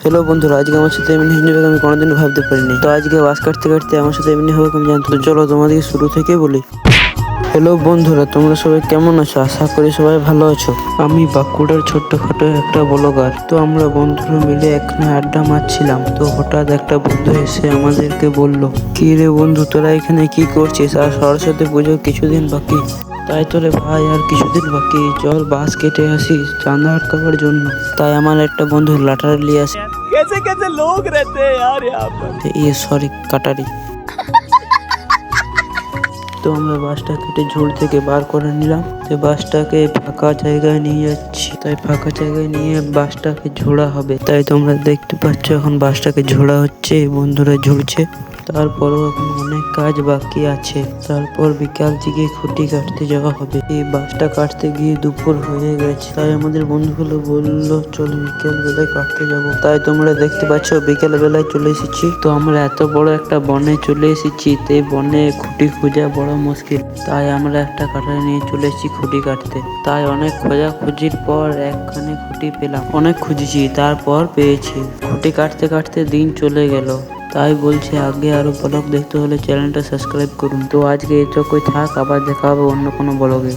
Hello বন্ধুরা, আজকে আমার সাথে এমনি হবে আমি কোনোদিনও ভাবতে পারিনি। তো আজকে বাস কাটতে কাটতে আমার সাথে এমনি হবে আমি জানতো। তো চলো তোমাদেরকে শুরু থেকে বলি। হ্যালো বন্ধুরা, তোমরা সবাই কেমন আছো? আশা করি সবাই ভালো আছো। আমি বাঁকুড়ার ছোট্টখাটো একটা ব্লগার। তো আমরা বন্ধুরা মিলে এখানে আড্ডা মারছিলাম। তো হঠাৎ একটা বন্ধু এসে আমাদেরকে বলল, কি রে বন্ধু, তোরা এখানে কি করছিস? আর সরস্বতী পুজোর কিছুদিন বাকি, তাই তোরে ভাই আর কিছুদিন বাকি, চল বাস কেটে আসিস চাঁদা আটকাবার জন্য। তাই আমার একটা বন্ধু লাটারি নিয়ে আসে। कैसे कैसे लोग रहते हैं यार यहाँ पर। সরি, কাটারি। তো আমরা বাসটা কেটে ঝোড় থেকে বার করে নিলাম। তো বাসটাকে ফাঁকা জায়গায় নিয়ে যাচ্ছি। তাই ফাঁকা জায়গায় নিয়ে বাসটাকে ঝোড়া হবে। তাই তোমরা দেখতে পাচ্ছ এখন বাসটাকে ঝোড়া হচ্ছে, বন্ধুরা ঝুলছে। তারপরও এখন অনেক কাজ বাকি আছে। তারপর বিকাল থেকে খুঁটি কাটতে যাওয়া হবে। এই বাসটা কাটতে গিয়ে দুপুর হয়ে গেছে। তাই আমাদের বন্ধুগুলো বললো চল বিকেল বেলায় কাটতে যাব। তাই তোমরা দেখতে পাচ্ছ বিকেল বেলায় চলে এসেছি। তো আমরা এত বড় একটা বনে চলে এসেছি। তো এই বনে খুঁটি খোঁজা বড় মুশকিল। তাই আমরা একটা কাটারি নিয়ে চলে এসেছি খুঁটি কাটতে। তাই অনেক খোঁজাখুঁজির পর একখানে খুঁটি পেলাম। অনেক খুঁজেছি, তারপর পেয়েছি। খুঁটি কাটতে কাটতে দিন চলে গেল। তাই বলছি আগে আরো ব্লগ দেখতে হলে চ্যানেলটা সাবস্ক্রাইব করুন। তো আজকে এটুকুই থাক, আবার দেখা হবে অন্য কোনো ব্লগে।